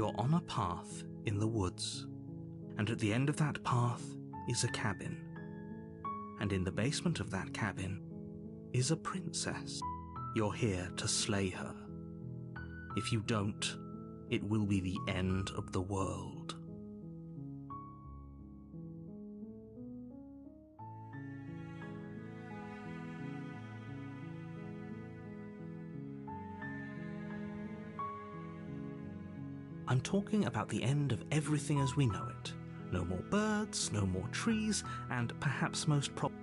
You're on a path in the woods, and at the end of that path is a cabin. And in the basement of that cabin is a princess. You're here to slay her. If you don't, it will be the end of the world. I'm talking about the end of everything as we know it. No more birds, no more trees, and perhaps most probably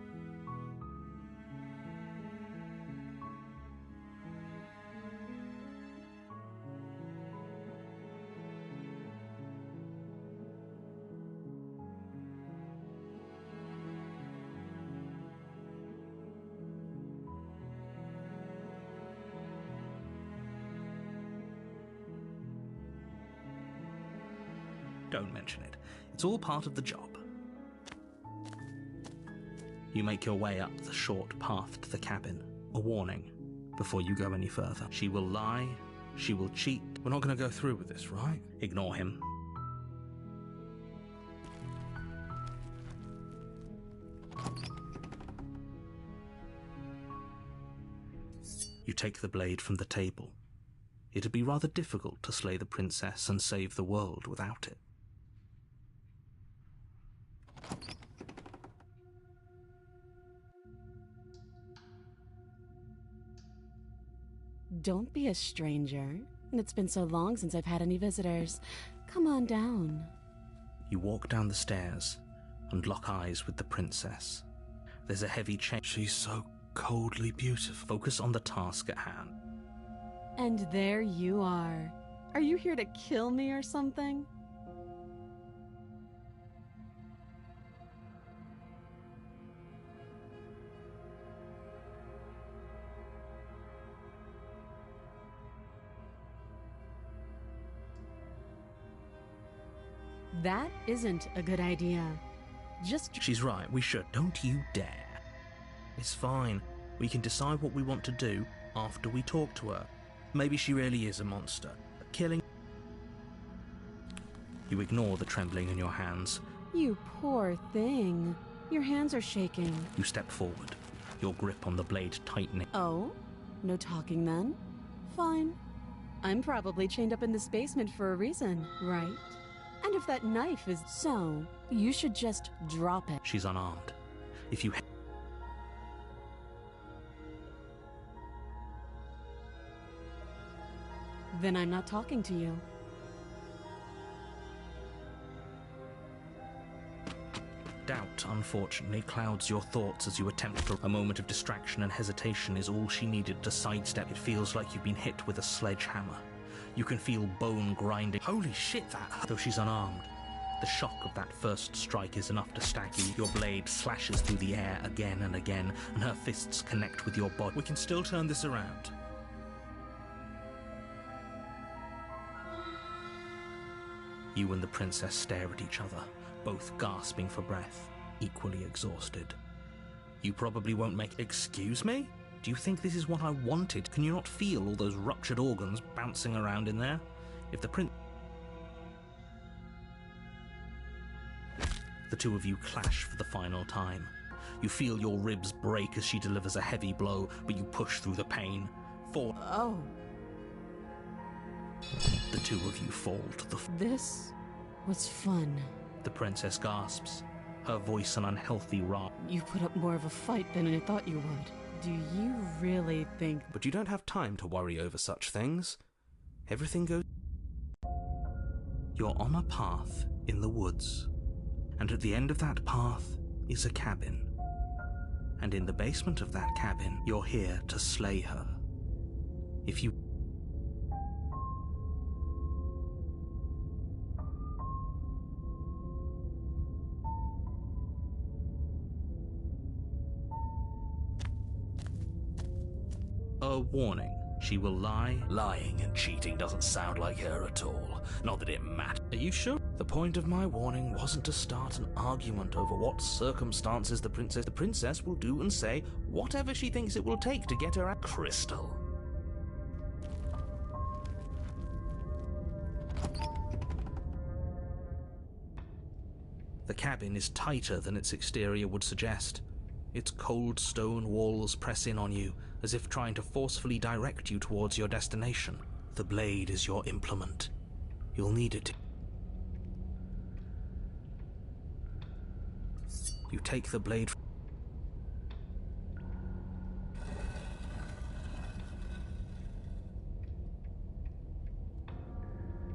don't mention it. It's all part of the job. You make your way up the short path to the cabin. A warning before you go any further. She will lie. She will cheat. We're not going to go through with this, right? Ignore him. You take the blade from the table. It'd be rather difficult to slay the princess and save the world without it. Don't be a stranger. It's been so long since I've had any visitors. Come on down. You walk down the stairs and lock eyes with the princess. There's a heavy chain. She's so coldly beautiful. Focus on the task at hand. And there you are. Are you here to kill me or something? That isn't a good idea. She's right, we should. Don't you dare. It's fine. We can decide what we want to do after we talk to her. Maybe she really is a monster. But killing... You ignore the trembling in your hands. You poor thing. Your hands are shaking. You step forward, your grip on the blade tightening. Oh? No talking then? Fine. I'm probably chained up in this basement for a reason, right? And if that knife is so, you should just drop it. She's unarmed. If you... Then I'm not talking to you. Doubt, unfortunately, clouds your thoughts as you attempt to... A moment of distraction and hesitation is all she needed to sidestep. It feels like you've been hit with a sledgehammer. You can feel bone grinding. Holy shit, that hurt. Though she's unarmed, the shock of that first strike is enough to stagger you. Your blade slashes through the air again and again, and her fists connect with your body. We can still turn this around. You and the princess stare at each other, both gasping for breath, equally exhausted. You probably won't make... Excuse me? Do you think this is what I wanted? Can you not feel all those ruptured organs bouncing around in there? If the The two of you clash for the final time. You feel your ribs break as she delivers a heavy blow, but you push through the pain. Oh. The two of you fall to the floor. This was fun. The princess gasps, her voice an unhealthy roar. You put up more of a fight than I thought you would. Do you really think... But you don't have time to worry over such things. Everything goes... You're on a path in the woods, and at the end of that path is a cabin. And in the basement of that cabin, you're here to slay her. If you... A warning. She will lie. Lying and cheating doesn't sound like her at all. Not that it matters. Are you sure? The point of my warning wasn't to start an argument over what circumstances the princess will do and say whatever she thinks it will take to get her out. Crystal. The cabin is tighter than its exterior would suggest. Its cold stone walls press in on you, as if trying to forcefully direct you towards your destination. The blade is your implement. You'll need it. You take the blade.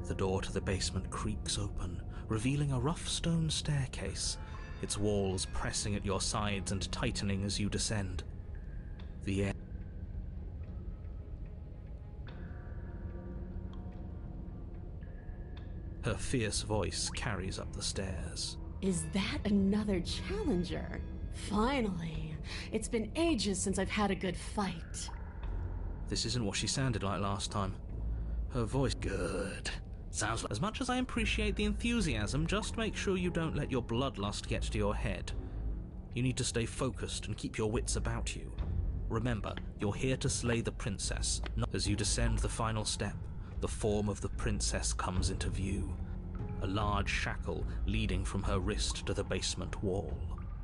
The door to the basement creaks open, revealing a rough stone staircase, its walls pressing at your sides and tightening as you descend. The air. Her fierce voice carries up the stairs. Is that another challenger? Finally! It's been ages since I've had a good fight. This isn't what she sounded like last time. Her voice... Good. Sounds like... As much as I appreciate the enthusiasm, just make sure you don't let your bloodlust get to your head. You need to stay focused and keep your wits about you. Remember, you're here to slay the princess. As you descend the final step, the form of the princess comes into view. A large shackle leading from her wrist to the basement wall.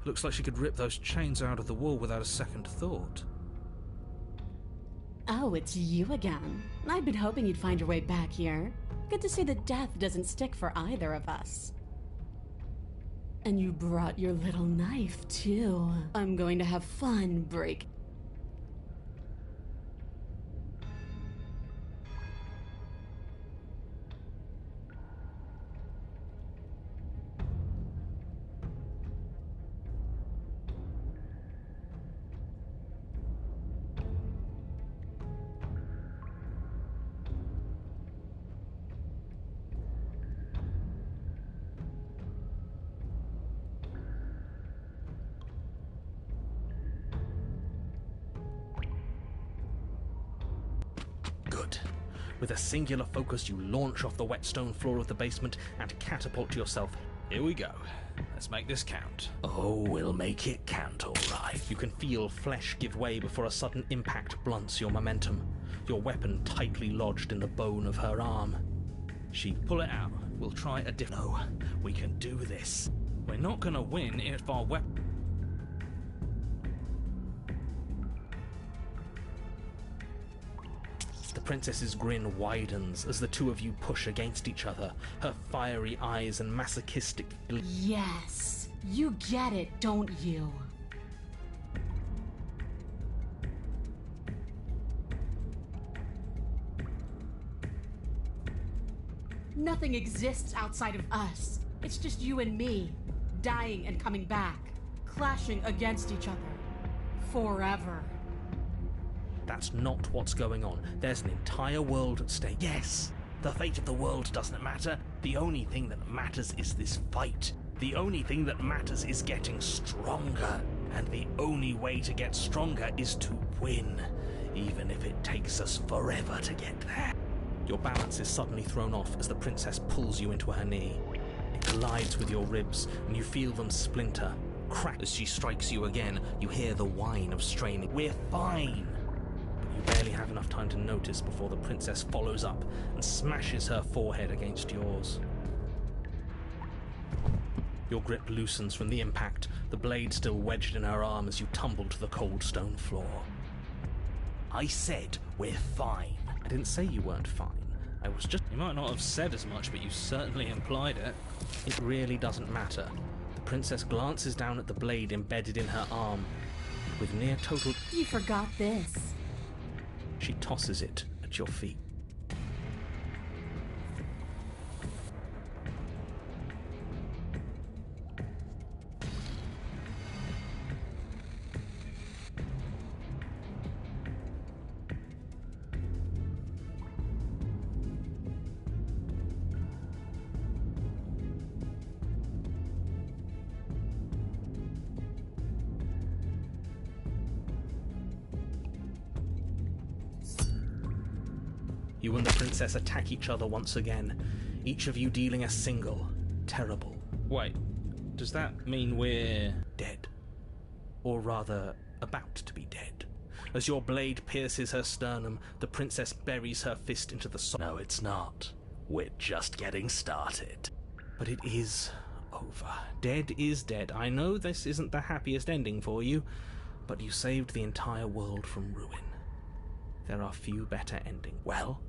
Looks like she could rip those chains out of the wall without a second thought. Oh, it's you again. I've been hoping you'd find your way back here. Good to see that death doesn't stick for either of us. And you brought your little knife, too. I'm going to have fun break. Good. With a singular focus, you launch off the wet stone floor of the basement and catapult yourself. Here we go. Let's make this count. Oh, we'll make it count, all right. You can feel flesh give way before a sudden impact blunts your momentum, your weapon tightly lodged in the bone of her arm. She pull it out. We'll try a different... No, we can do this. We're not gonna win if our weapon... The princess's grin widens as the two of you push against each other, her fiery eyes and masochistic... Yes, you get it, don't you? Nothing exists outside of us. It's just you and me, dying and coming back, clashing against each other, forever. That's not what's going on. There's an entire world at stake. Yes, the fate of the world doesn't matter. The only thing that matters is this fight. The only thing that matters is getting stronger. And the only way to get stronger is to win, even if it takes us forever to get there. Your balance is suddenly thrown off as the princess pulls you into her knee. It collides with your ribs, and you feel them splinter. Crack as she strikes you again. You hear the whine of straining. We're fine. You barely have enough time to notice before the princess follows up and smashes her forehead against yours. Your grip loosens from the impact, the blade still wedged in her arm as you tumble to the cold stone floor. I said we're fine. I didn't say you weren't fine. I was just... You might not have said as much, but you certainly implied it. It really doesn't matter. The princess glances down at the blade embedded in her arm. With near total... You forgot this. She tosses it at your feet. You and the princess attack each other once again, each of you dealing a single, terrible... Wait, does that mean we're... dead? Or rather, about to be dead? As your blade pierces her sternum, the princess buries her fist into the No, it's not. We're just getting started. But it is over. Dead is dead. I know this isn't the happiest ending for you, but you saved the entire world from ruin. There are few better endings. Well,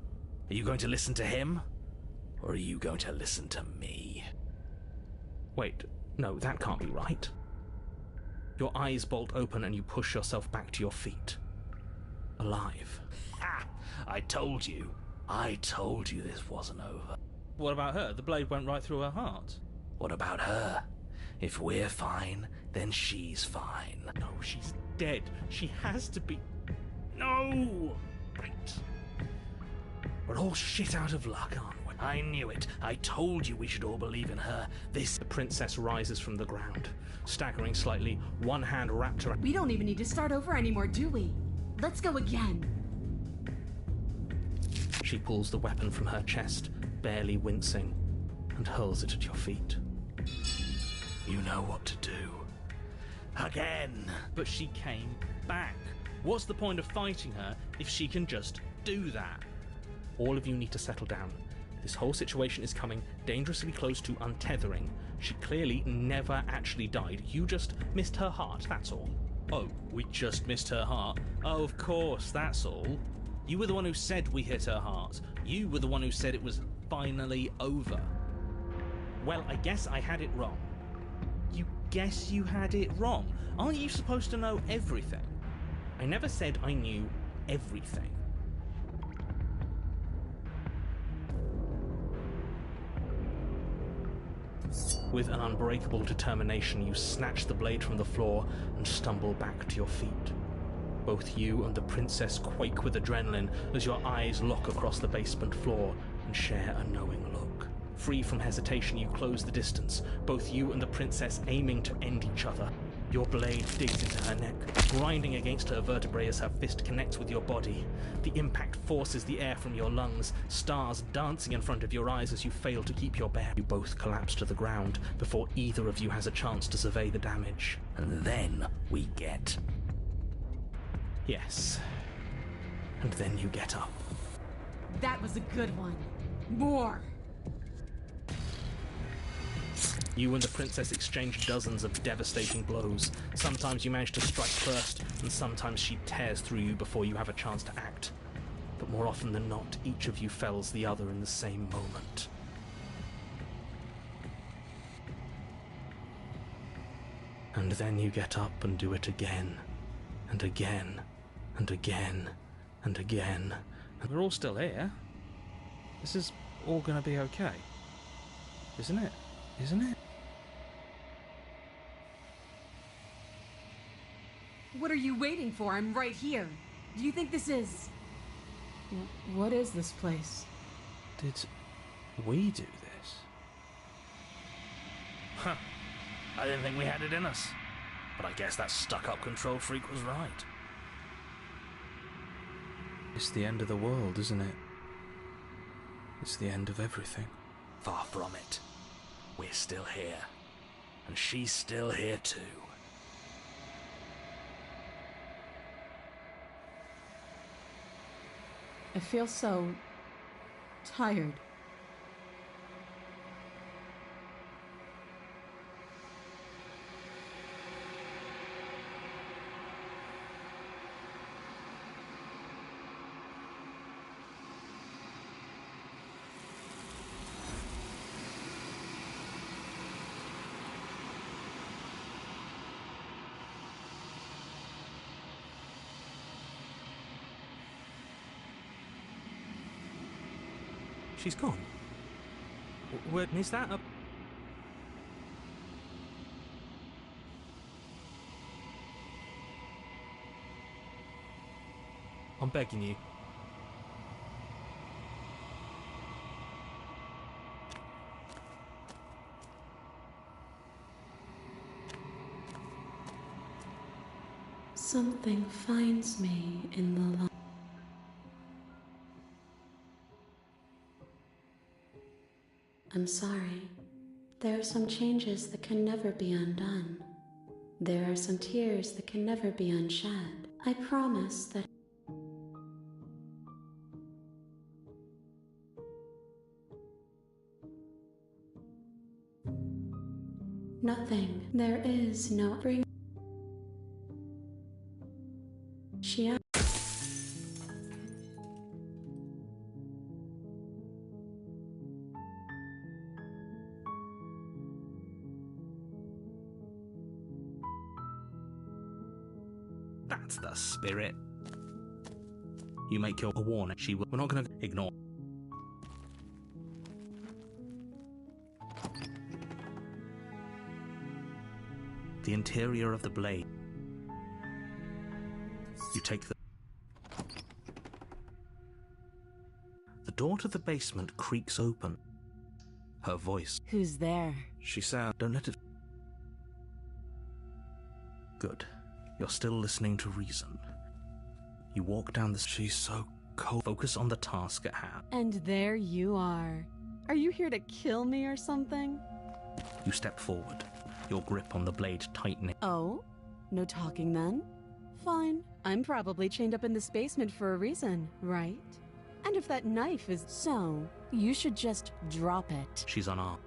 are you going to listen to him? Or are you going to listen to me? Wait, no, that can't be right. Your eyes bolt open and you push yourself back to your feet. Alive. Ha! I told you. I told you this wasn't over. What about her? The blade went right through her heart. What about her? If we're fine, then she's fine. No, she's dead. She has to be... No! Right. We're all shit out of luck, aren't we? I knew it. I told you we should all believe in her. The princess rises from the ground, staggering slightly, one hand wrapped around... We don't even need to start over anymore, do we? Let's go again. She pulls the weapon from her chest, barely wincing, and hurls it at your feet. You know what to do. Again! But she came back. What's the point of fighting her if she can just do that? All of you need to settle down. This whole situation is coming dangerously close to untethering. She clearly never actually died. You just missed her heart, that's all. Oh, we just missed her heart? Oh, of course, that's all. You were the one who said we hit her heart. You were the one who said it was finally over. Well, I guess I had it wrong. You guess you had it wrong? Aren't you supposed to know everything? I never said I knew everything. With an unbreakable determination, you snatch the blade from the floor and stumble back to your feet. Both you and the princess quake with adrenaline as your eyes lock across the basement floor and share a knowing look. Free from hesitation, you close the distance, both you and the princess aiming to end each other. Your blade digs into her neck, grinding against her vertebrae as her fist connects with your body. The impact forces the air from your lungs, stars dancing in front of your eyes as you fail to keep your bearings. You both collapse to the ground before either of you has a chance to survey the damage. And then we get... Yes. And then you get up. That was a good one. More! You and the princess exchange dozens of devastating blows. Sometimes you manage to strike first, and sometimes she tears through you before you have a chance to act. But more often than not, each of you fells the other in the same moment. And then you get up and do it again, and again, and again, and again. And we're all still here. This is all gonna be okay. Isn't it? Isn't it? What are you waiting for? I'm right here. Do you think this is... What is this place? Did we do this? Huh. I didn't think we had it in us. But I guess that stuck-up control freak was right. It's the end of the world, isn't it? It's the end of everything. Far from it. We're still here. And she's still here too. I feel so... tired. She's gone. Is that a... I'm begging you. Something finds me in the light. I'm sorry. There are some changes that can never be undone. There are some tears that can never be unshed. I promise that Nothing. There is no bring. She. That's the spirit. You make your warning. We're not gonna ignore. The interior of the blade. You take the door to the basement creaks open. Her voice. Who's there? She sounds. Don't let it. Good. You're still listening to reason. You walk down the. She's so cold. Focus on the task at hand. And there you are. Are you here to kill me or something? You step forward, your grip on the blade tightening. Oh? No talking then? Fine. I'm probably chained up in this basement for a reason, right? And if that knife is so, you should just drop it. She's unarmed.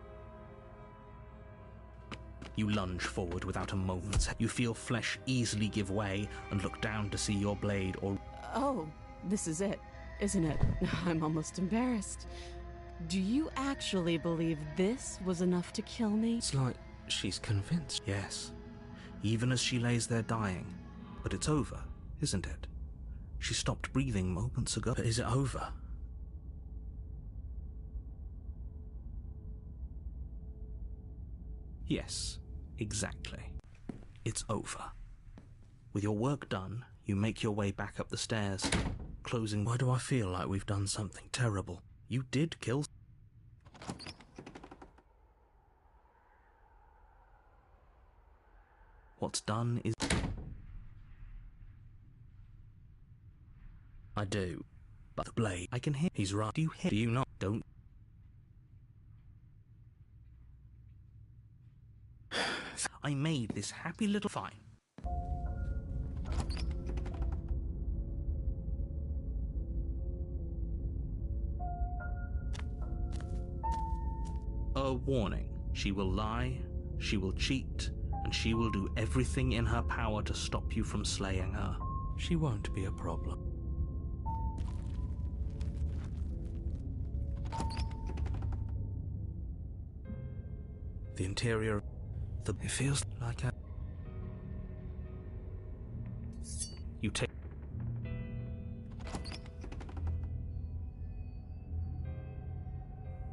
You lunge forward without a moment's. You feel flesh easily give way and look down to see your blade or. Oh, this is it, isn't it? I'm almost embarrassed. Do you actually believe this was enough to kill me? It's like she's convinced. Yes. Even as she lays there dying. But it's over, isn't it? She stopped breathing moments ago. But is it over? Yes, exactly. It's over. With your work done, you make your way back up the stairs, closing. Why do I feel like we've done something terrible? You did kill. What's done is. I do. But the blade. I can hear. He's right. Do you hear? Do you not? Don't. I made this happy little. Fine. A warning. She will lie, she will cheat, and she will do everything in her power to stop you from slaying her. She won't be a problem. The interior. It feels like a. You take.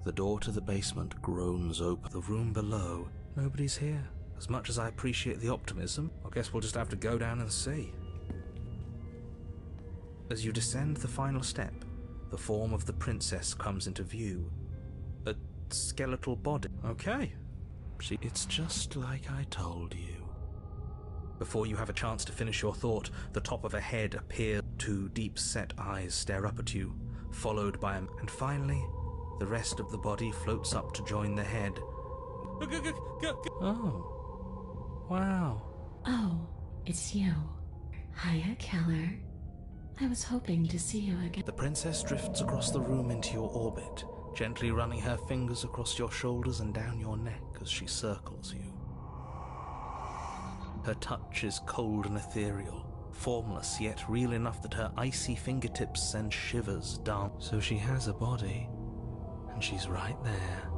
The door to the basement groans open. The room below. Nobody's here. As much as I appreciate the optimism, I guess we'll just have to go down and see. As you descend the final step, the form of the princess comes into view. A skeletal body. Okay. It's just like I told you. Before you have a chance to finish your thought, the top of a head appears. Two deep-set eyes stare up at you, followed by a... And finally, the rest of the body floats up to join the head. Oh. Wow. Oh, it's you. Hiya, Keller. I was hoping to see you again. The princess drifts across the room into your orbit, gently running her fingers across your shoulders and down your neck as she circles you. Her touch is cold and ethereal, formless yet real enough that her icy fingertips send shivers down. So she has a body, and she's right there.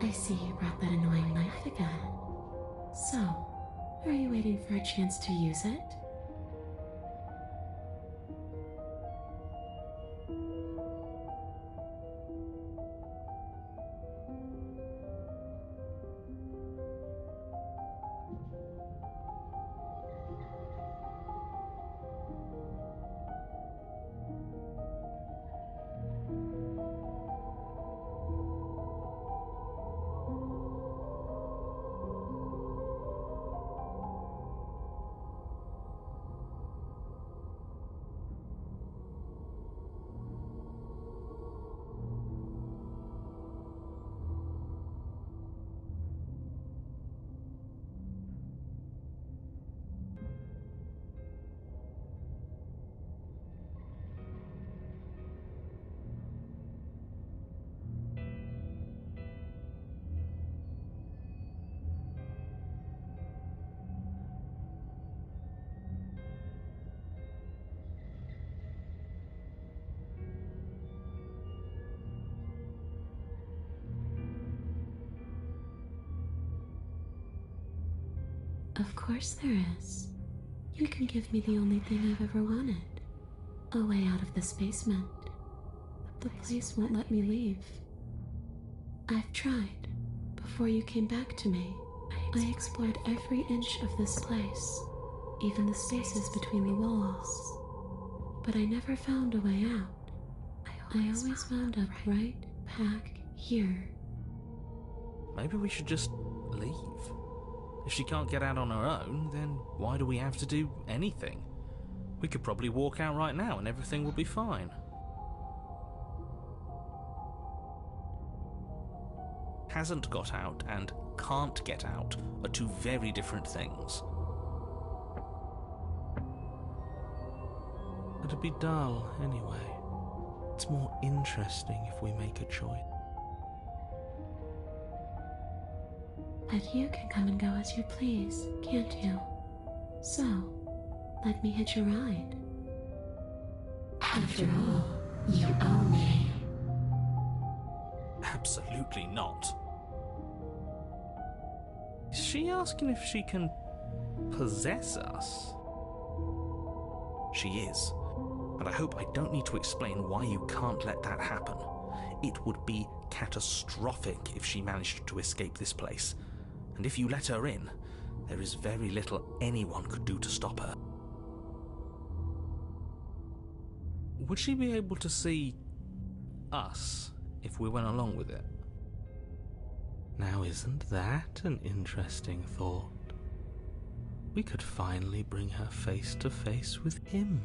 I see you brought that annoying knife again. So, are you waiting for a chance to use it? Of course there is. You can give me the only thing I've ever wanted. A way out of this basement. The place won't let me leave. I've tried. Before you came back to me, I explored every inch of this place, even the spaces between the walls. But I never found a way out. I always wound up right back here. Maybe we should just leave. If she can't get out on her own, then why do we have to do anything? We could probably walk out right now and everything will be fine. Hasn't got out and can't get out are two very different things. It'd be dull anyway. It's more interesting if we make a choice. But you can come and go as you please, can't you? So, let me hitch a ride. After all, you own me. Absolutely not. Is she asking if she can possess us? She is. But I hope I don't need to explain why you can't let that happen. It would be catastrophic if she managed to escape this place. And if you let her in, there is very little anyone could do to stop her. Would she be able to see us if we went along with it? Now, isn't that an interesting thought? We could finally bring her face to face with him.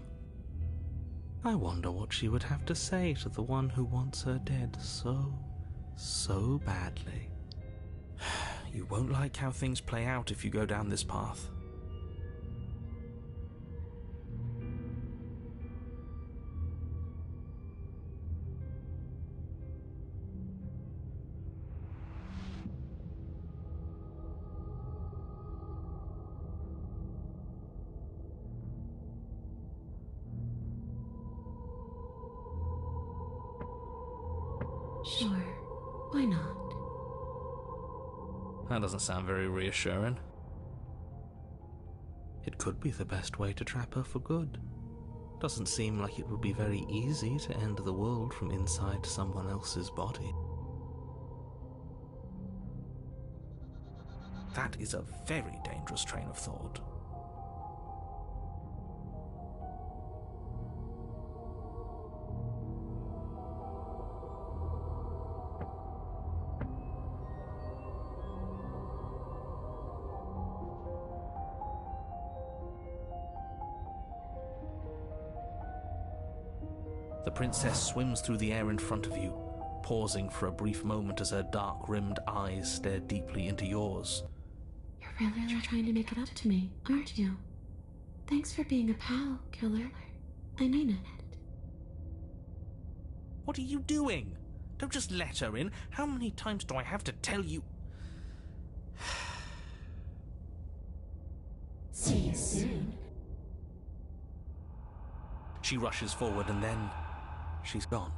I wonder what she would have to say to the one who wants her dead so badly. You won't like how things play out if you go down this path. Sure, why not? That doesn't sound very reassuring. It could be the best way to trap her for good. Doesn't seem like it would be very easy to end the world from inside someone else's body. That is a very dangerous train of thought. The princess swims through the air in front of you, pausing for a brief moment as her dark-rimmed eyes stare deeply into yours. You're really trying to make it up to me, aren't you? Thanks for being a pal, killer. I mean it. What are you doing? Don't just let her in. How many times do I have to tell you? See you soon. She rushes forward and then she's gone.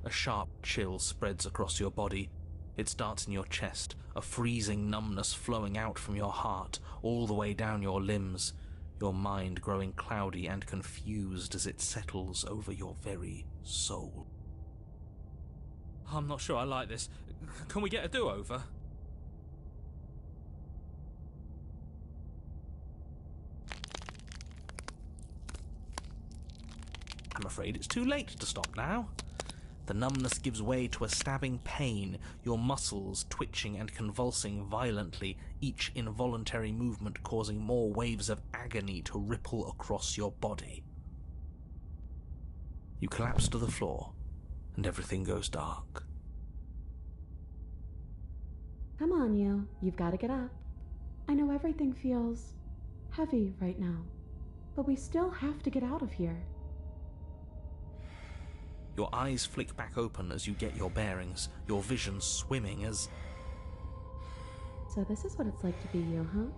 A sharp chill spreads across your body. It starts in your chest, a freezing numbness flowing out from your heart, all the way down your limbs, your mind growing cloudy and confused as it settles over your very soul. I'm not sure I like this. Can we get a do-over? I'm afraid it's too late to stop now. The numbness gives way to a stabbing pain, your muscles twitching and convulsing violently, each involuntary movement causing more waves of agony to ripple across your body. You collapse to the floor, and everything goes dark. Come on, you. You've got to get up. I know everything feels heavy right now, but we still have to get out of here. Your eyes flick back open as you get your bearings, your vision swimming as... So this is what it's like to be you, huh?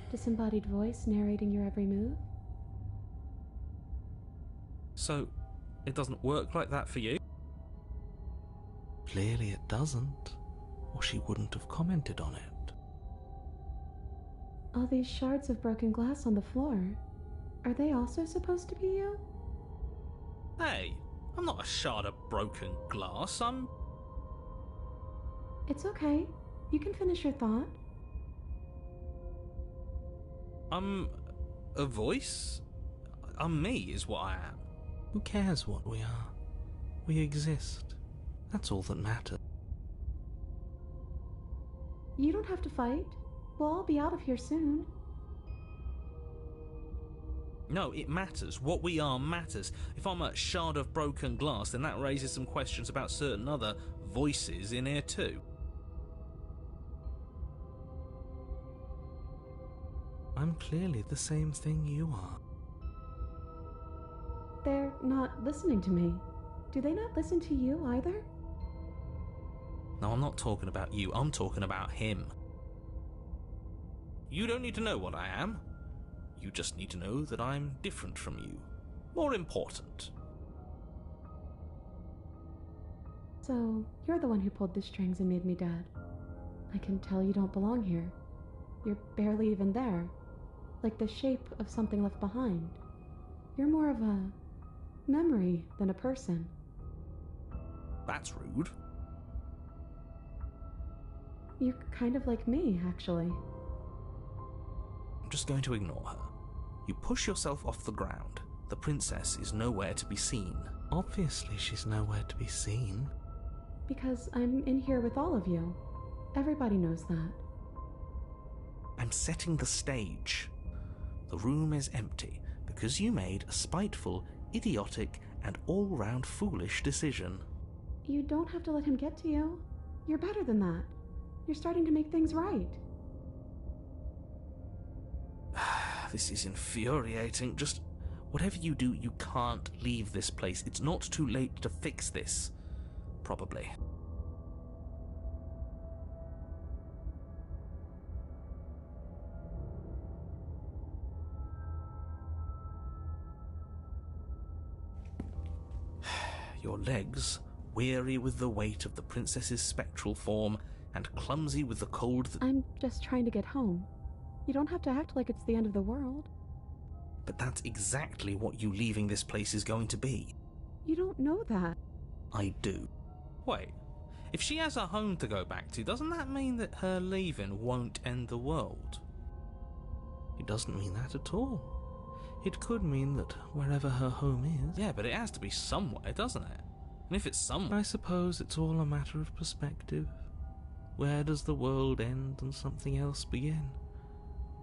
Disembodied voice narrating your every move? So, it doesn't work like that for you? Clearly it doesn't, or she wouldn't have commented on it. All these shards of broken glass on the floor. Are they also supposed to be you? Hey, I'm not a shard of broken glass, I'm... It's okay. You can finish your thought. I'm a voice? I'm me, is what I am. Who cares what we are? We exist. That's all that matters. You don't have to fight. We'll all be out of here soon. No, it matters. What we are matters. If I'm a shard of broken glass, then that raises some questions about certain other voices in here too. I'm clearly the same thing you are. They're not listening to me. Do they not listen to you either? No, I'm not talking about you. I'm talking about him. You don't need to know what I am. You just need to know that I'm different from you. More important. So, you're the one who pulled the strings and made me dead. I can tell you don't belong here. You're barely even there. Like the shape of something left behind. You're more of a memory than a person. That's rude. You're kind of like me, actually. I'm just going to ignore her. You push yourself off the ground. The princess is nowhere to be seen. Obviously she's nowhere to be seen. Because I'm in here with all of you. Everybody knows that. I'm setting the stage. The room is empty because you made a spiteful, idiotic, and all-round foolish decision. You don't have to let him get to you. You're better than that. You're starting to make things right. This is infuriating. Just whatever you do, you can't leave this place. It's not too late to fix this. Probably. Your legs, weary with the weight of the princess's spectral form and clumsy with the cold I'm just trying to get home. You don't have to act like it's the end of the world. But that's exactly what you leaving this place is going to be. You don't know that. I do. Wait, if she has a home to go back to, doesn't that mean that her leaving won't end the world? It doesn't mean that at all. It could mean that wherever her home is... Yeah, but it has to be somewhere, doesn't it? And if it's somewhere... I suppose it's all a matter of perspective. Where does the world end and something else begin?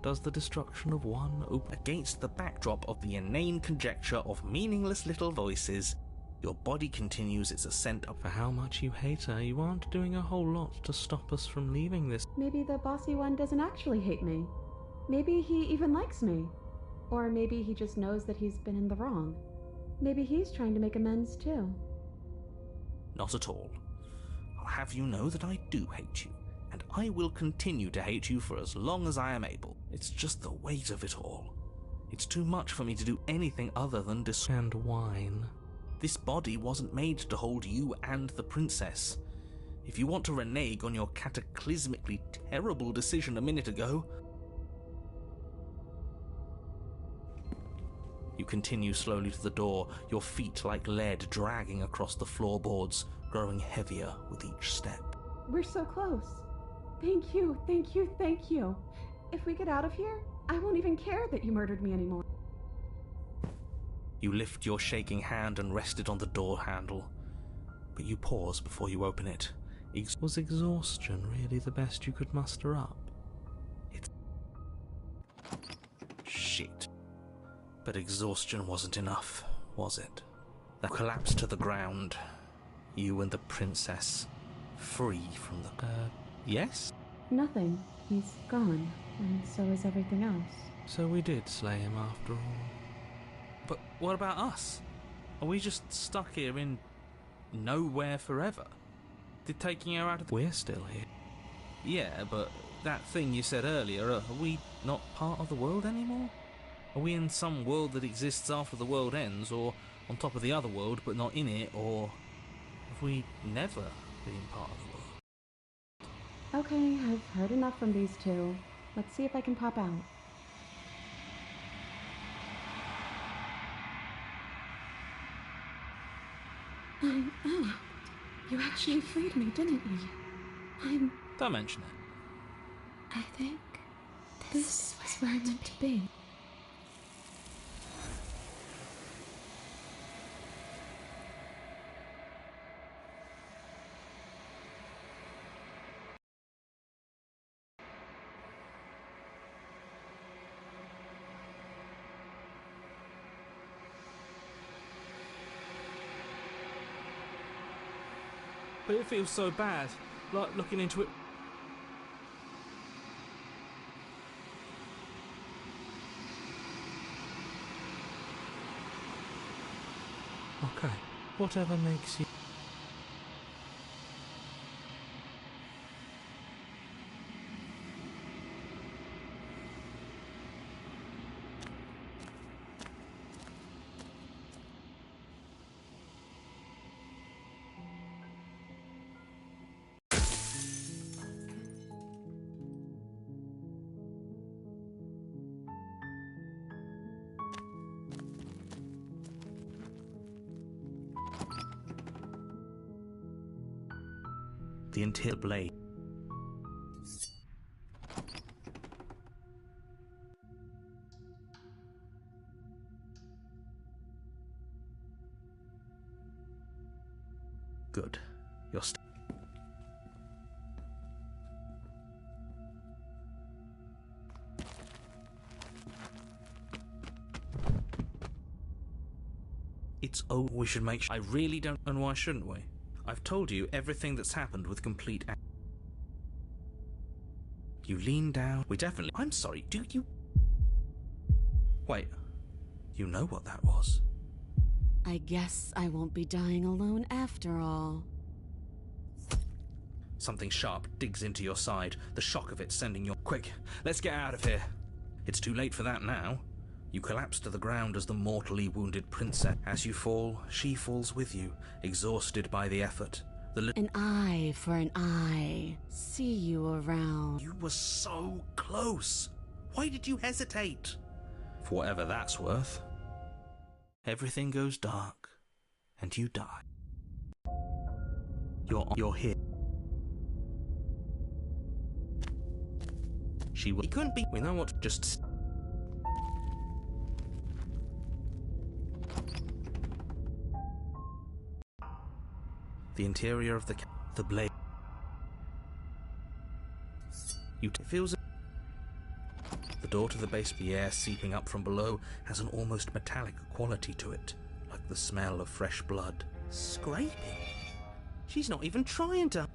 Does the destruction of one open... Against the backdrop of the inane conjecture of meaningless little voices, your body continues its ascent up. For how much you hate her, you aren't doing a whole lot to stop us from leaving this. Maybe the bossy one doesn't actually hate me. Maybe he even likes me. Or maybe he just knows that he's been in the wrong. Maybe he's trying to make amends too. Not at all. I'll have you know that I do hate you, and I will continue to hate you for as long as I am able. It's just the weight of it all. It's too much for me to do anything other than and whine. This body wasn't made to hold you and the princess. If you want to renege on your cataclysmically terrible decision a minute ago... You continue slowly to the door, your feet like lead dragging across the floorboards, growing heavier with each step. We're so close. Thank you, thank you, thank you. If we get out of here, I won't even care that you murdered me anymore. You lift your shaking hand and rest it on the door handle, but you pause before you open it. Was exhaustion really the best you could muster up? Shit. But exhaustion wasn't enough, was it? That collapsed to the ground. You and the princess, free from the... yes? Nothing. He's gone, and so is everything else. So we did slay him after all. But what about us? Are we just stuck here in nowhere forever? Did taking her out of the... We're still here. Yeah, but that thing you said earlier, are we not part of the world anymore? Are we in some world that exists after the world ends, or on top of the other world but not in it, or have we never been part of the world? Okay, I've heard enough from these two. Let's see if I can pop out. I'm out. You actually freed me, didn't you? Don't mention it. I think this is where I'm meant to be. But it feels so bad, like looking into it. Okay, whatever makes you... The interior blade. Good. You're It's oh, we should make sure. I really don't. And why shouldn't we? I've told you everything that's happened with complete. You lean down. We definitely. I'm sorry. Do you? Wait. You know what that was? I guess I won't be dying alone after all. Something sharp digs into your side. The shock of it sending your. Quick, let's get out of here. It's too late for that now. You collapse to the ground as the mortally wounded princess. As you fall, she falls with you, exhausted by the effort. An eye for an eye. See you around. You were so close. Why did you hesitate? For whatever that's worth. Everything goes dark, and you die. You're here. He couldn't be. We know what. Just. The interior of the blade. It feels. The door to the base, the air seeping up from below, has an almost metallic quality to it, like the smell of fresh blood. Scraping? She's not even trying to.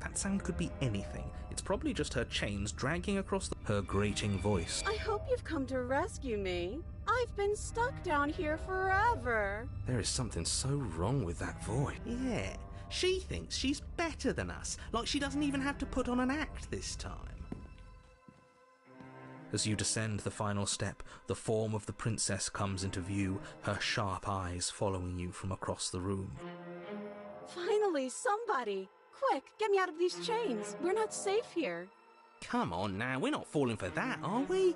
That sound could be anything. It's probably just her chains dragging across her grating voice. I hope you've come to rescue me. I've been stuck down here forever. There is something so wrong with that voice. Yeah, she thinks she's better than us, like she doesn't even have to put on an act this time. As you descend the final step, the form of the princess comes into view, her sharp eyes following you from across the room. Finally, somebody! Quick, get me out of these chains. We're not safe here. Come on now, we're not falling for that, are we?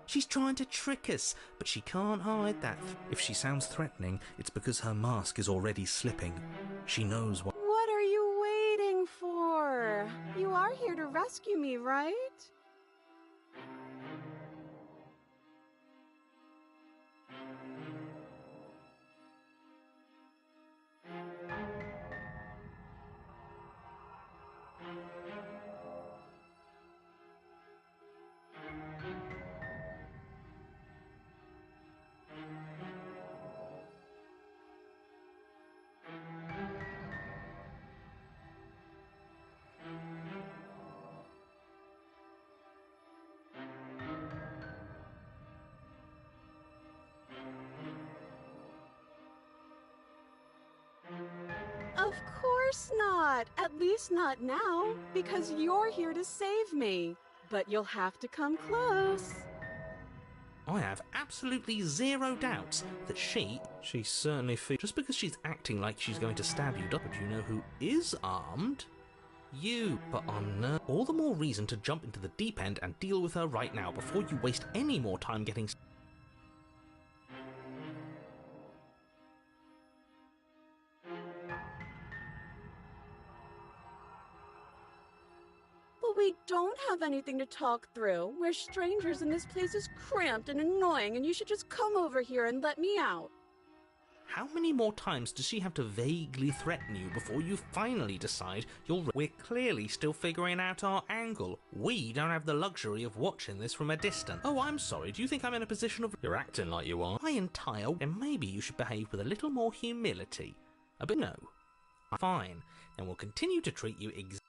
She's trying to trick us, but she can't hide that. If she sounds threatening, it's because her mask is already slipping. She knows what. What are you waiting for? You are here to rescue me, right? Of course not. At least not now, because you're here to save me. But you'll have to come close. I have absolutely zero doubts that she certainly feels. Just because she's acting like she's going to stab you, but you know who is armed? You put on nerve. All the more reason to jump into the deep end and deal with her right now before you waste any more time getting... But we don't have anything to talk through. We're strangers and this place is cramped and annoying and you should just come over here and let me out. How many more times does she have to vaguely threaten you before you finally decide you're... We're clearly still figuring out our angle. We don't have the luxury of watching this from a distance. Oh, I'm sorry, do you think I'm in a position of... You're acting like you are. My entire... And maybe you should behave with a little more humility. A bit... No. Fine. Then we'll continue to treat you exactly...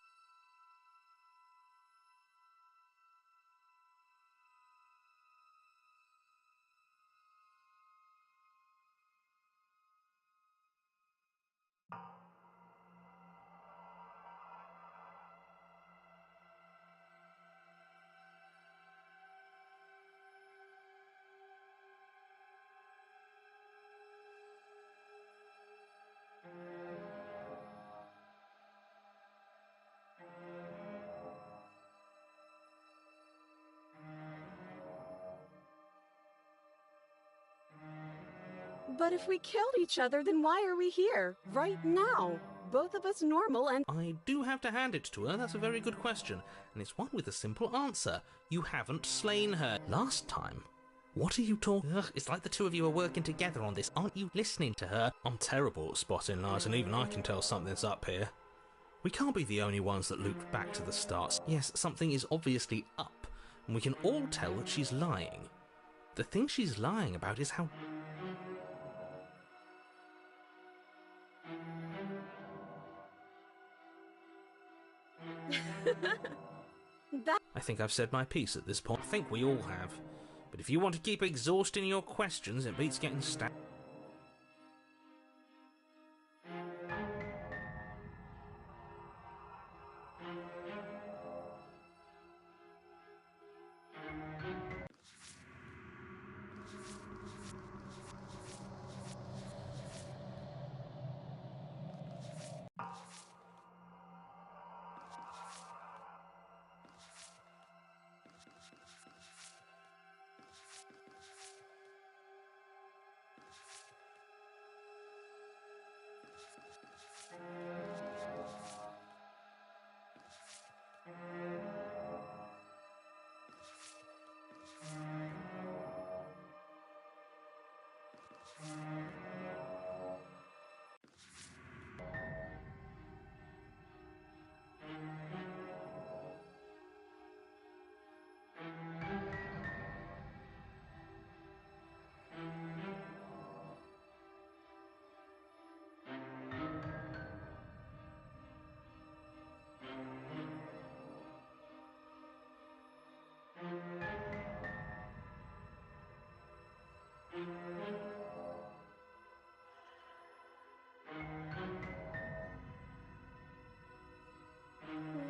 But if we killed each other, then why are we here? Right now. Both of us normal and... I do have to hand it to her, that's a very good question. And it's one with a simple answer. You haven't slain her. Last time. What are you talking... Ugh, it's like the two of you are working together on this. Aren't you listening to her? I'm terrible at spotting lies, and even I can tell something's up here. We can't be the only ones that looped back to the start. Yes, something is obviously up, and we can all tell that she's lying. The thing she's lying about is how... I think I've said my piece at this point. I think we all have. But if you want to keep exhausting your questions, it beats getting stabbed.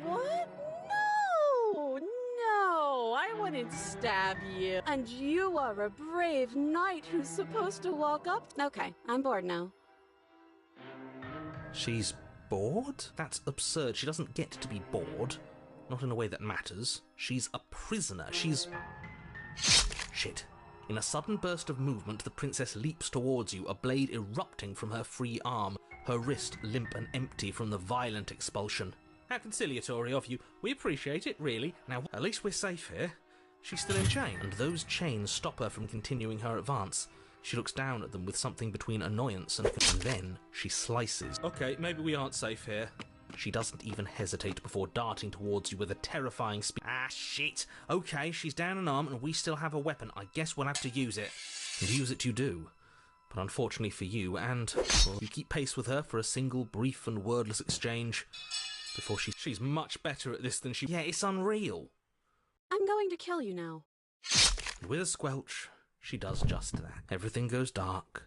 What? No! No! I wouldn't stab you. And you are a brave knight who's supposed to walk up... Okay, I'm bored now. She's bored? That's absurd. She doesn't get to be bored. Not in a way that matters. She's a prisoner. She's... Shit. In a sudden burst of movement, the princess leaps towards you, a blade erupting from her free arm, her wrist limp and empty from the violent expulsion. How conciliatory of you. We appreciate it, really. Now, at least we're safe here. She's still in chains, and those chains stop her from continuing her advance. She looks down at them with something between annoyance and then she slices. Okay, maybe we aren't safe here. She doesn't even hesitate before darting towards you with a terrifying speed. Ah, shit! Okay, she's down an arm and we still have a weapon. I guess we'll have to use it. And use it you do. But unfortunately for you, and well, you keep pace with her for a single brief and wordless exchange before she's much better at this than she... Yeah, it's unreal. I'm going to kill you now. And with a squelch, she does just that. Everything goes dark.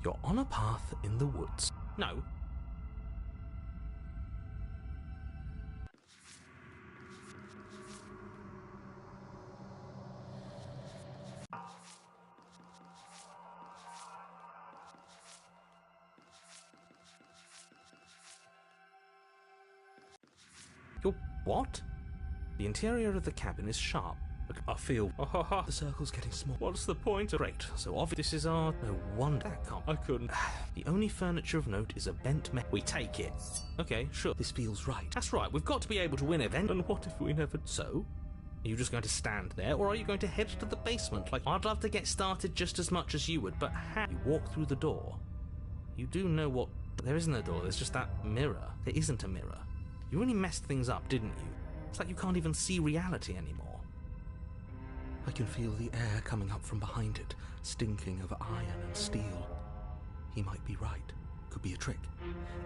You're on a path in the woods. No. What? The interior of the cabin is sharp. I feel... the circle's getting small. What's the point? Great. So obviously this is our... No wonder that can't... I couldn't... The only furniture of note is a bent We take it. Okay, sure. This feels right. That's right. We've got to be able to win event. And what if we never... So? Are you just going to stand there, or are you going to head to the basement? Like, I'd love to get started just as much as you would, but how... You walk through the door. You do know what... There isn't a door. There's just that mirror. There isn't a mirror. You really messed things up, didn't you? It's like you can't even see reality anymore. I can feel the air coming up from behind it, stinking of iron and steel. He might be right. Could be a trick.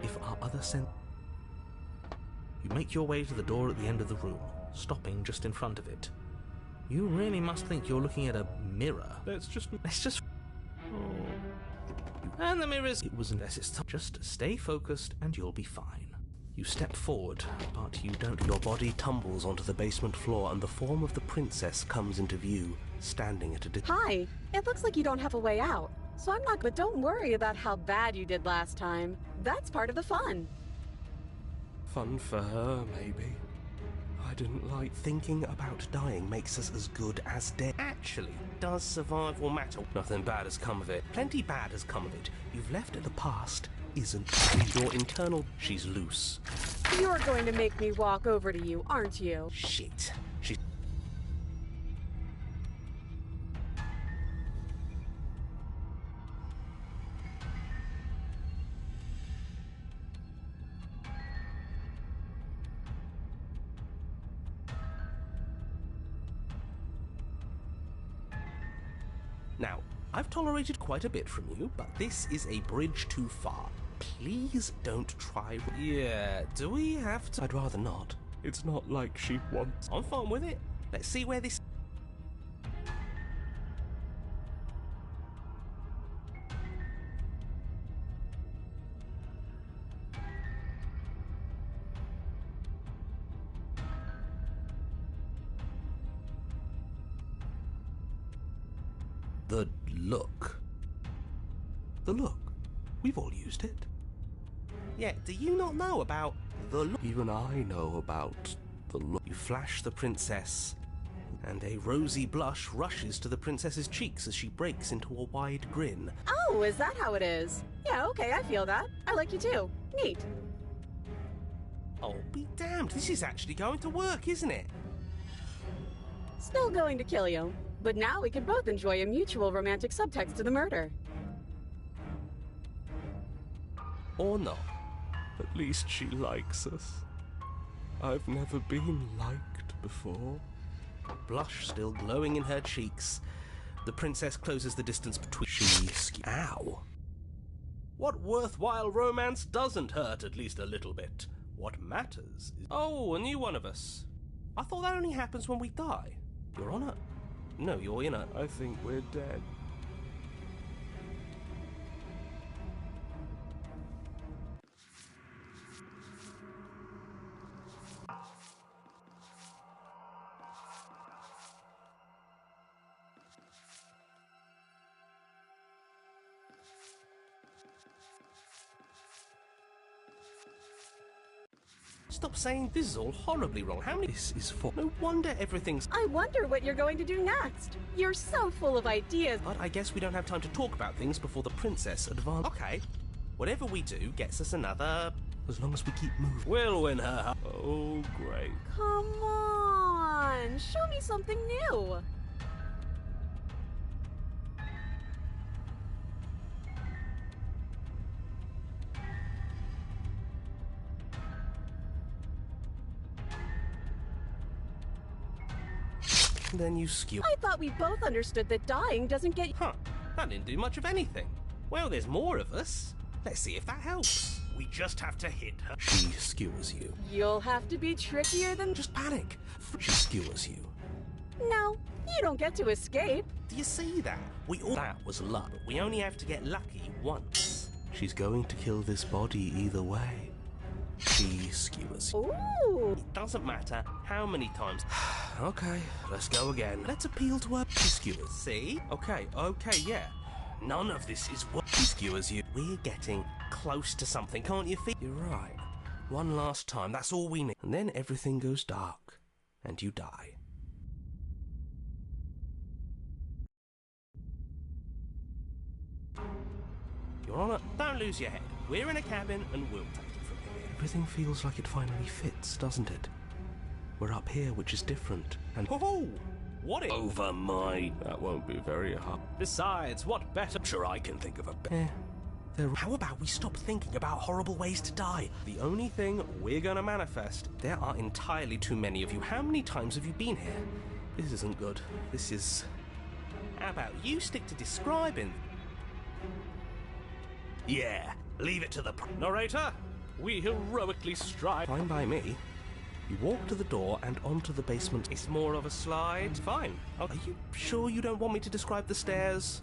If our other sense... You make your way to the door at the end of the room, stopping just in front of it. You really must think you're looking at a mirror. Let's just... Oh. And the mirrors... It wasn't necessary. Just stay focused and you'll be fine. You step forward, but you don't. Your body tumbles onto the basement floor and the form of the princess comes into view, standing at a Hi. It looks like you don't have a way out. So I'm not... But don't worry about how bad you did last time. That's part of the fun. Fun for her, maybe. I didn't like... Thinking about dying makes us as good as dead. Actually, does survival matter? Nothing bad has come of it. Plenty bad has come of it. You've left the past. Isn't your internal... She's loose. You're going to make me walk over to you, aren't you? Shit. She's... Now, I've tolerated quite a bit from you, but this is a bridge too far. Please don't try... Yeah, do we have to... I'd rather not. It's not like she wants... I'm fine with it. Let's see where this... The look. The look. We've all used it. Yeah, do you not know about the look? Even I know about the look. You flash the princess, and a rosy blush rushes to the princess's cheeks as she breaks into a wide grin. Oh, is that how it is? Yeah, okay, I feel that. I like you too. Neat. Oh, be damned, this is actually going to work, isn't it? Still going to kill you. But now we can both enjoy a mutual romantic subtext to the murder. Or not. At least she likes us. I've never been liked before. Blush still glowing in her cheeks. The princess closes the distance between... Ow. What worthwhile romance doesn't hurt at least a little bit? What matters is... Oh, a new one of us. I thought that only happens when we die. You're on it. No, you're in it. I think we're dead. Stop saying this is all horribly wrong. How many... This is for... No wonder everything's... I wonder what you're going to do next. You're so full of ideas. But I guess we don't have time to talk about things before the princess advances. Okay. Whatever we do gets us another... As long as we keep moving. We'll win her. Oh, great. Come on. Show me something new. Then you skew... I thought we both understood that dying doesn't get... Huh. That didn't do much of anything. Well, there's more of us. Let's see if that helps. We just have to hit her. She skewers you. You'll have to be trickier than... Just panic. She skewers you. No, you don't get to escape. Do you see that? We all... That was luck, but we only have to get lucky once. She's going to kill this body either way. She skewers you. Ooh. It doesn't matter how many times... Okay, let's go again. Let's appeal to her. She skewers. See? Okay, yeah. None of this is what... She skewers you. We're getting close to something, can't you feel? You're right. One last time, that's all we need. And then everything goes dark, and you die. Your Honor, don't lose your head. We're in a cabin, and we'll take it from here. Everything feels like it finally fits, doesn't it? We're up here, which is different, and... Oh! What if... Over my... That won't be very hard. Besides, what better... Sure, I can think of a better... How about we stop thinking about horrible ways to die? The only thing we're gonna manifest... There are entirely too many of you. How many times have you been here? This isn't good. This is... How about you stick to describing... Yeah, leave it to the... Narrator, we heroically strive... Fine by me. You walk to the door and onto the basement. It's more of a slide. Fine. Are you sure you don't want me to describe the stairs?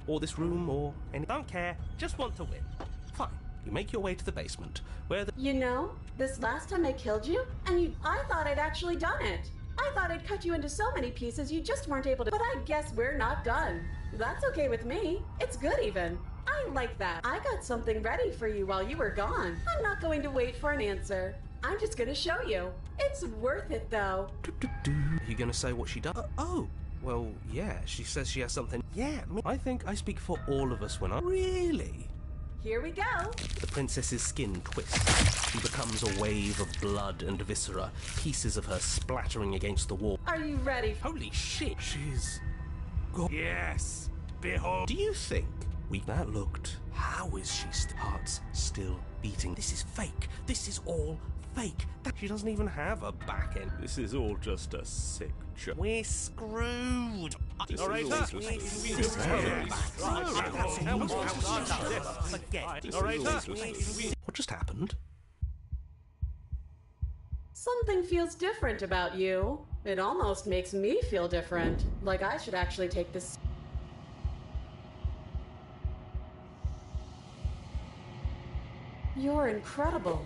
Or this room, or any... Don't care. Just want to win. Fine. You make your way to the basement, where the... You know, this last time I killed you, and I thought I'd actually done it. I thought I'd cut you into so many pieces you just weren't able to... But I guess we're not done. That's okay with me. It's good even. I like that. I got something ready for you while you were gone. I'm not going to wait for an answer. I'm just gonna show you. It's worth it, though. Are you gonna say what she does? Oh, well, yeah, she says she has something. Yeah, I think I speak for all of us when I... Really? Here we go. The princess's skin twists. She becomes a wave of blood and viscera, pieces of her splattering against the wall. Are you ready? Holy shit, she's... Yes, behold... Do you think that looked... How is she... Heart's still beating. This is fake. This is all fake. She doesn't even have a back end. This is all just a sick joke. We're screwed. Narrator, What just happened? Something feels different about you. It almost makes me feel different. Like I should actually take this... You're incredible.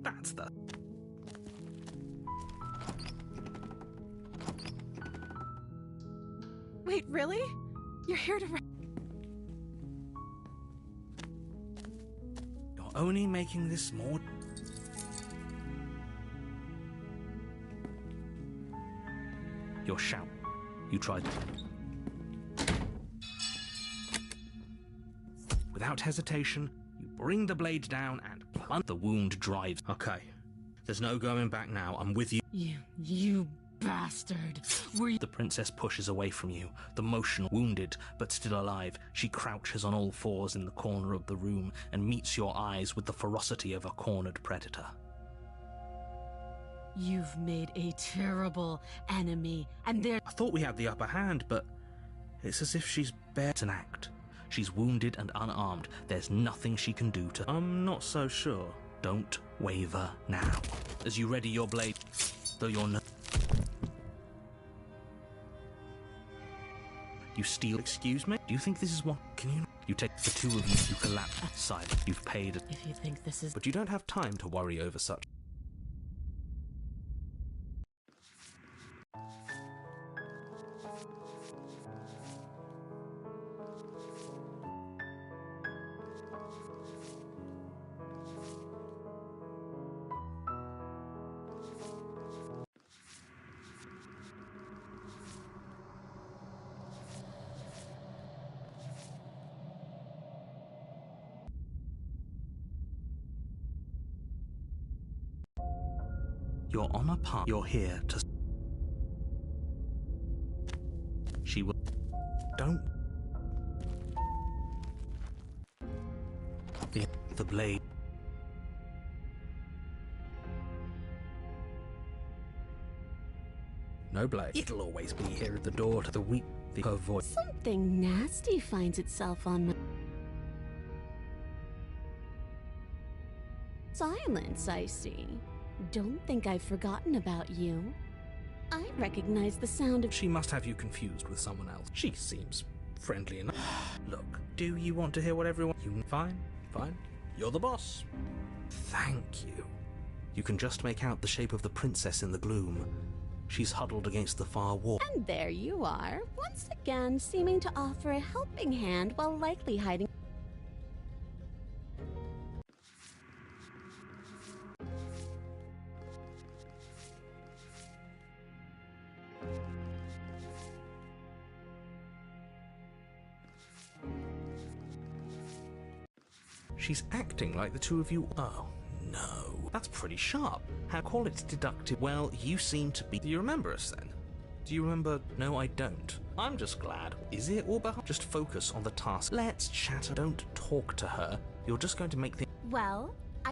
That's the... Wait, really? You're here to... You're only making this more... Your shout. You tried. Without hesitation, you bring the blade down and plunge. The wound drives. Okay. There's no going back now. I'm with you. You bastard. Were you... The princess pushes away from you. The motion, wounded, but still alive. She crouches on all fours in the corner of the room and meets your eyes with the ferocity of a cornered predator. You've made a terrible enemy, and they're... I thought we had the upper hand, but it's as if she's bare an act. She's wounded and unarmed. There's nothing she can do to... I'm not so sure. Don't waver now. As you ready your blade, though you're no... You steal... Excuse me? Do you think this is what... Can you... You take the two of you collapse silent. You've paid, If you think this is... but you don't have time to worry over such. You're on a path. You're here to... She will... Don't... The blade... No blade. It'll always be here at the door to the weak... Her voice... Something nasty finds itself on my... Silence, I see. Don't think I've forgotten about you. I recognize the sound of... She must have you confused with someone else. She seems friendly enough. Look, do you want to hear what everyone... You... Fine, fine. You're the boss. Thank you. You can just make out the shape of the princess in the gloom. She's huddled against the far wall. And there you are, once again seeming to offer a helping hand while likely hiding... She's acting like the two of you... Oh, no. That's pretty sharp. How call it deductive? Well, you seem to be... Do you remember us then? Do you remember... No, I don't. I'm just glad. Is it or behind? Just focus on the task. Let's chatter. Don't talk to her. You're just going to make things... Well, I...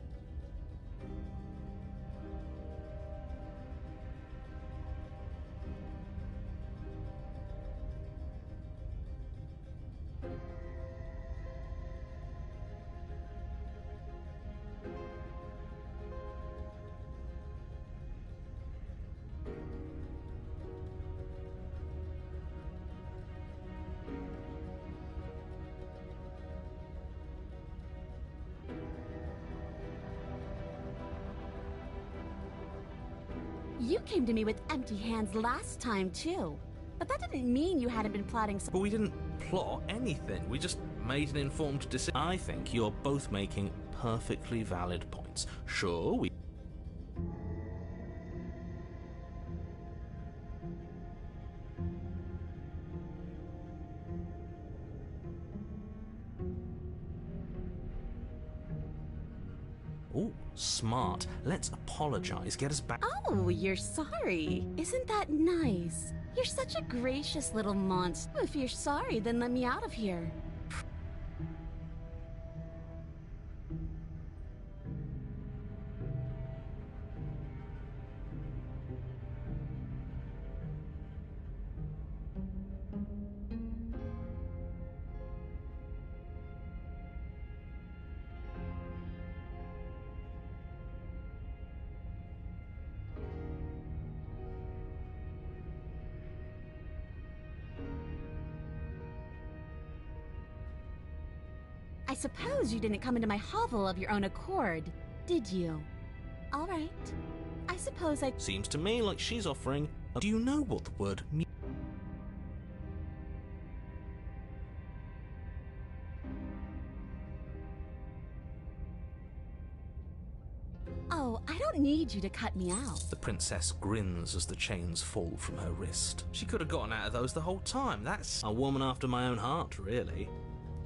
You came to me with empty hands last time, too. But that didn't mean you hadn't been plotting some... But we didn't plot anything. We just made an informed decision. I think you're both making perfectly valid points. Sure, we... Oh, smart. Let's apologize. Get us back... Oh, you're sorry. Isn't that nice? You're such a gracious little monster. If you're sorry, then let me out of here. I suppose you didn't come into my hovel of your own accord, did you? All right. I suppose I... Seems to me like she's offering... Do you know what the word... Oh, I don't need you to cut me out. The princess grins as the chains fall from her wrist. She could have gotten out of those the whole time. That's a woman after my own heart, really.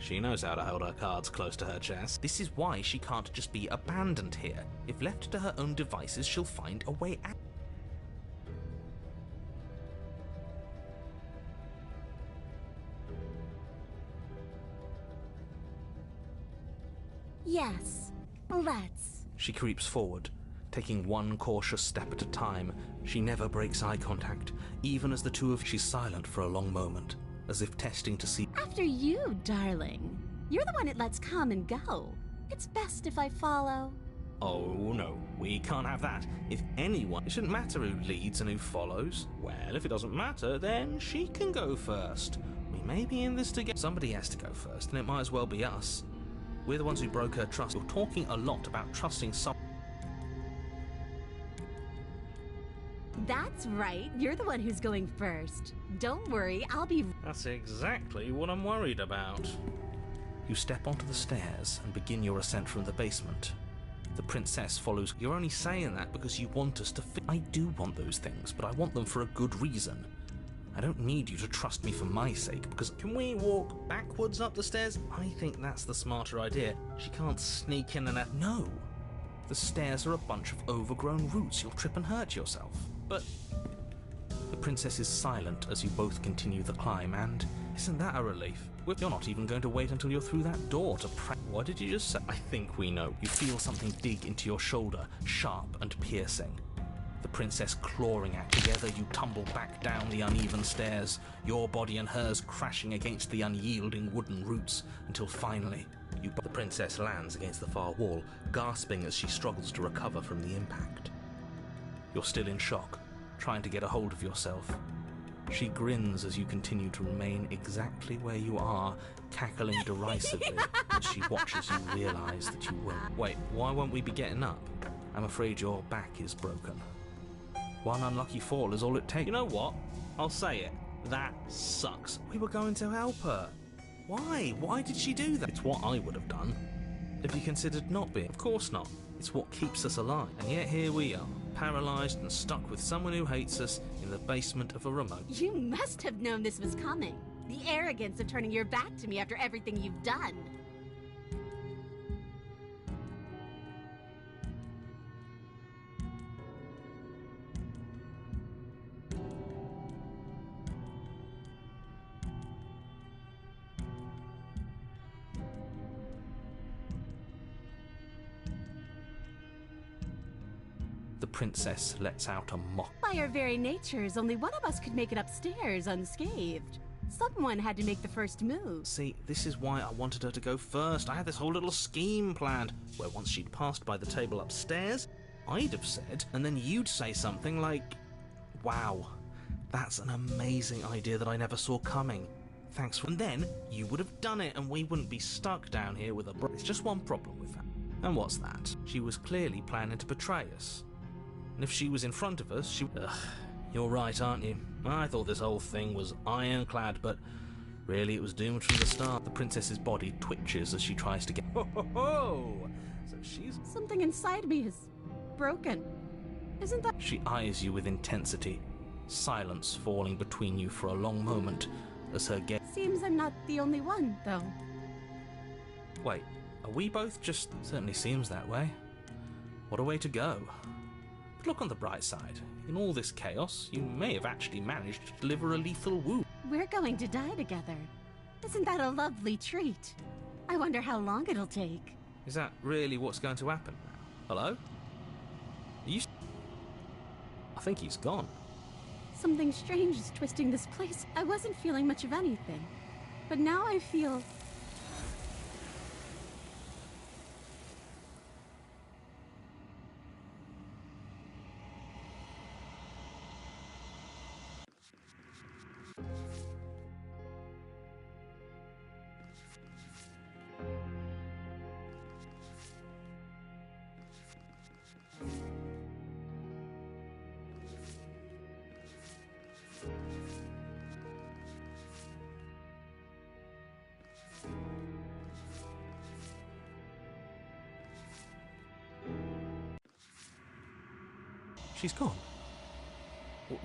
She knows how to hold her cards close to her chest. This is why she can't just be abandoned here. If left to her own devices, she'll find a way out. Yes, let's. She creeps forward, taking one cautious step at a time. She never breaks eye contact, even as the two of... She's silent for a long moment, as if testing to see... After you, darling. You're the one it lets come and go. It's best if I follow. Oh no, we can't have that. If anyone... It shouldn't matter who leads and who follows. Well, if it doesn't matter, then she can go first. We maybe in this together. Somebody has to go first, and it might as well be us. We're the ones who broke her trust. You're talking a lot about trusting someone. That's right. You're the one who's going first. Don't worry, I'll be... That's exactly what I'm worried about. You step onto the stairs and begin your ascent from the basement. The princess follows. You're only saying that because you want us to I do want those things, but I want them for a good reason. I don't need you to trust me for my sake, because can we walk backwards up the stairs? I think that's the smarter idea. She can't sneak in and out. No! The stairs are a bunch of overgrown roots. You'll trip and hurt yourself. But the princess is silent as you both continue the climb, and isn't that a relief? You're not even going to wait until you're through that door to pray. What did you just say? I think we know. You feel something dig into your shoulder, sharp and piercing. The princess clawing at. Together you tumble back down the uneven stairs, your body and hers crashing against the unyielding wooden roots, until finally the princess lands against the far wall, gasping as she struggles to recover from the impact. You're still in shock, trying to get a hold of yourself. She grins as you continue to remain exactly where you are, cackling derisively as she watches you realise that you won't. Wait, why won't we be getting up? I'm afraid your back is broken. One unlucky fall is all it takes. You know what? I'll say it. That sucks. We were going to help her. Why? Why did she do that? It's what I would have done. Have you considered not being? Of course not. It's what keeps us alive. And yet here we are, paralysed and stuck with someone who hates us in the basement of a remote. You must have known this was coming. The arrogance of turning your back to me after everything you've done. The princess lets out a mock. By our very natures, only one of us could make it upstairs unscathed. Someone had to make the first move. See, this is why I wanted her to go first. I had this whole little scheme planned, where once she'd passed by the table upstairs, I'd have said, and then you'd say something like, "Wow, that's an amazing idea that I never saw coming. Thanks for..." And then you would have done it, and we wouldn't be stuck down here with a... It's just one problem with that. And what's that? She was clearly planning to betray us. And if she was in front of us, she... Ugh, you're right, aren't you? I thought this whole thing was ironclad, but really it was doomed from the start. The princess's body twitches as she tries to get... Ho ho ho! So she's... Something inside me is broken. Isn't that... She eyes you with intensity, silence falling between you for a long moment as her gaze... Seems I'm not the only one, though. Wait, are we both just... Certainly seems that way. What a way to go. But look on the bright side. In all this chaos, you may have actually managed to deliver a lethal wound. We're going to die together. Isn't that a lovely treat? I wonder how long it'll take. Is that really what's going to happen now? Hello? Are you... I think he's gone. Something strange is twisting this place. I wasn't feeling much of anything. But now I feel... She's gone.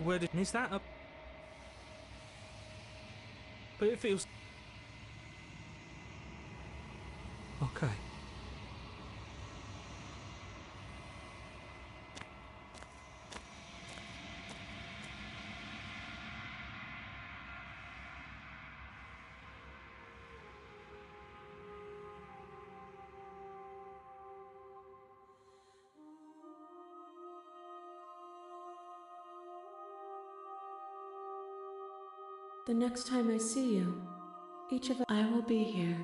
Where did... Is that a... But it feels... Okay. The next time I see you, each of us, I will be here.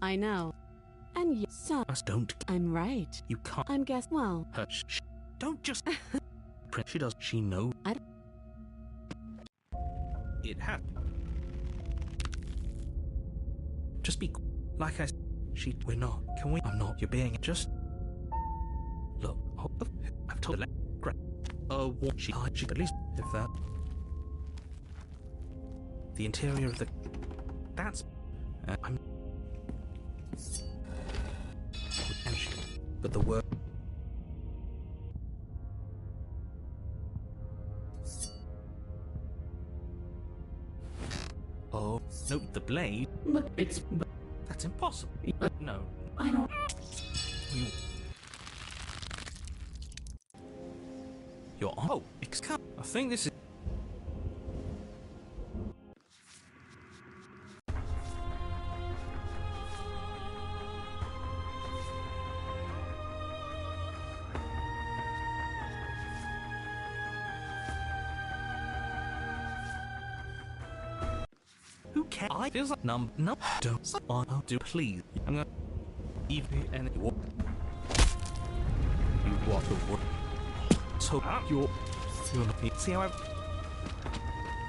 I know. And you, so, Don't. I'm right. You can't. I'm well, Her. Don't just. She does. She know. I. It had. Just be. Like I. We're not. Can we? I'm not. You're being. Just. Look. I've told her. What she at least if that. The interior of the. That's. I'm. But the word. Oh no! The blade. Look, it's. That's impossible. No. I don't. You. You're on. Oh, I think this is. Who cares? I feels like no, don't. I'll do please. I'm gonna. Even and you walk the word. So you're not. See how I.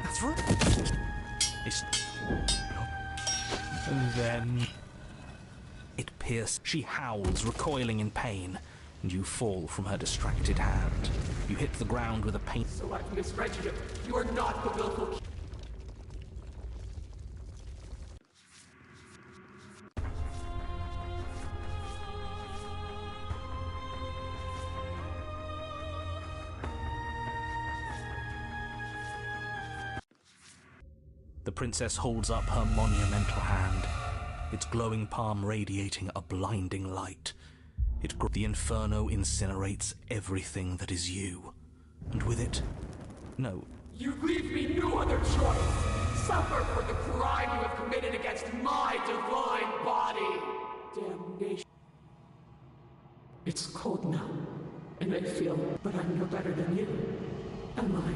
That's right. It's. And then. It pierces. She howls, recoiling in pain, and you fall from her distracted hand. You hit the ground with a pain. So I've misread you. You are not the willful. The princess holds up her monumental hand, its glowing palm radiating a blinding light. The inferno incinerates everything that is you. And with it, no. You leave me no other choice. Suffer for the crime you have committed against my divine body. Damnation. It's cold now, and I feel, but I'm no better than you. Am I?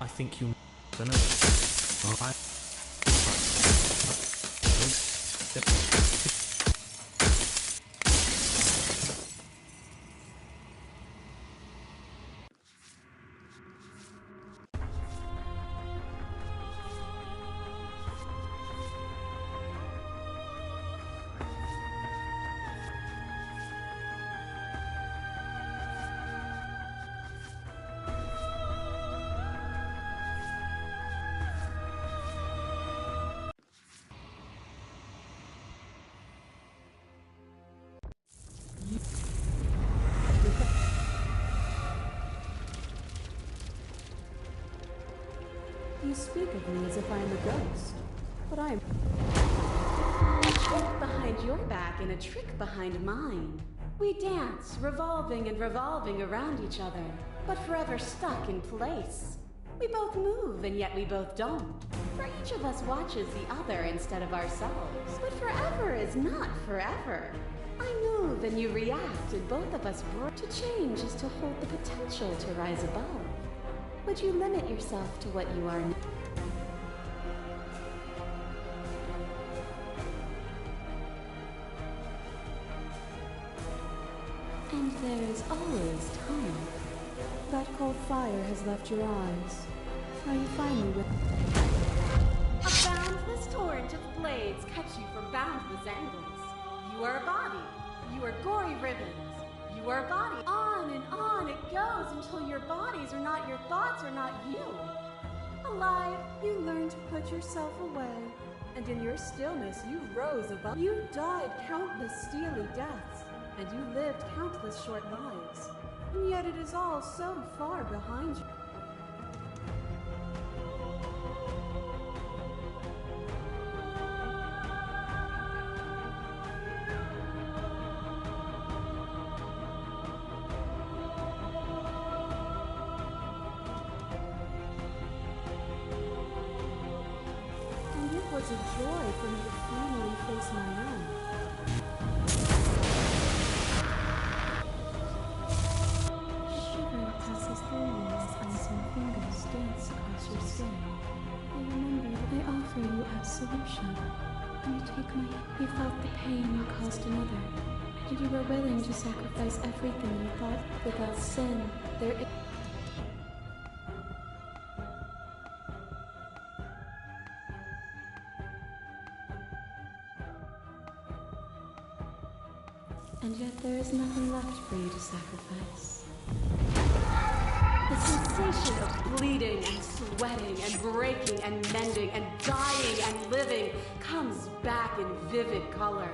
I think you know. Well, You speak of me as if I am a ghost, but I am a trick behind your back and a trick behind mine. We dance, revolving and revolving around each other, but forever stuck in place. We both move, and yet we both don't. For each of us watches the other instead of ourselves. But forever is not forever. I move and you react, and both of us grow. To change is to hold the potential to rise above. Would you limit yourself to what you are now? And there is always time. That cold fire has left your eyes. Are you finally with... A boundless torrent of blades cuts you from boundless angles. You are a body. You are gory ribbons. You are a body. On and on it goes until your bodies are not your thoughts, are not you. Alive, you learn to put yourself away. And in your stillness, you rose above. You died countless steely deaths. And you lived countless short lives. And yet it is all so far behind you. was a joy for me to finally face my own. Shiver passes through me as unseen fingers dance across your skin. I remember that I offer you absolution. And you take my hand. You felt the pain you caused another. And you were willing to sacrifice everything you thought. Without sin, there is... And yet there is nothing left for you to sacrifice. The sensation of bleeding and sweating and breaking and mending and dying and living comes back in vivid color.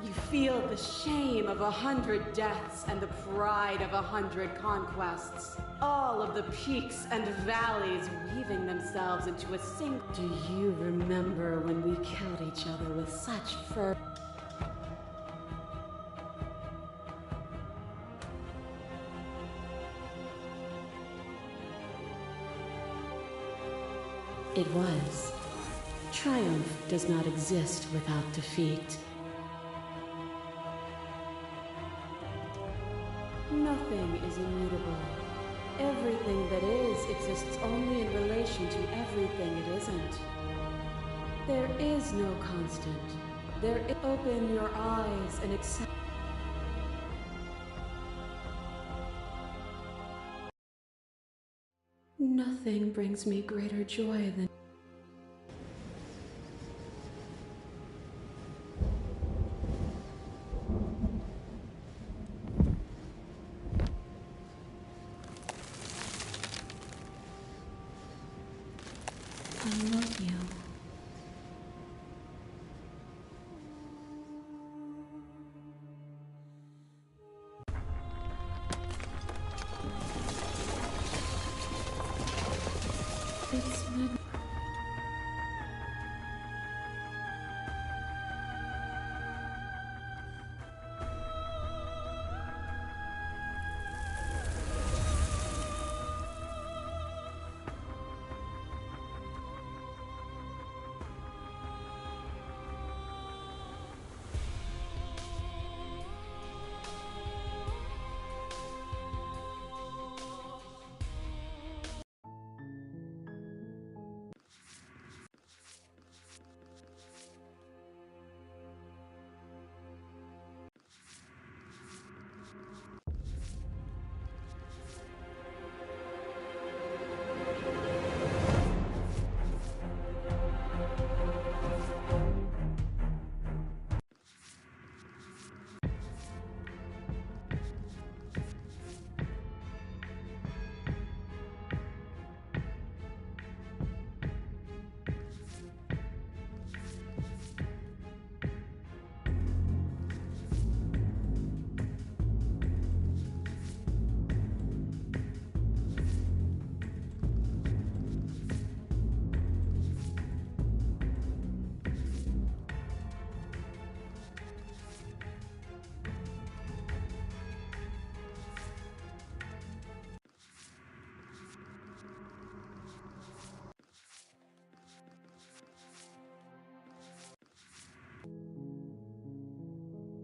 You feel the shame of 100 deaths and the pride of 100 conquests. All of the peaks and valleys weaving themselves into a single... Do you remember when we killed each other with such fervor? It was. Triumph does not exist without defeat. Nothing is immutable. Everything that is exists only in relation to everything it isn't. There is no constant. Open your eyes and accept. Nothing brings me greater joy than... I love you. It's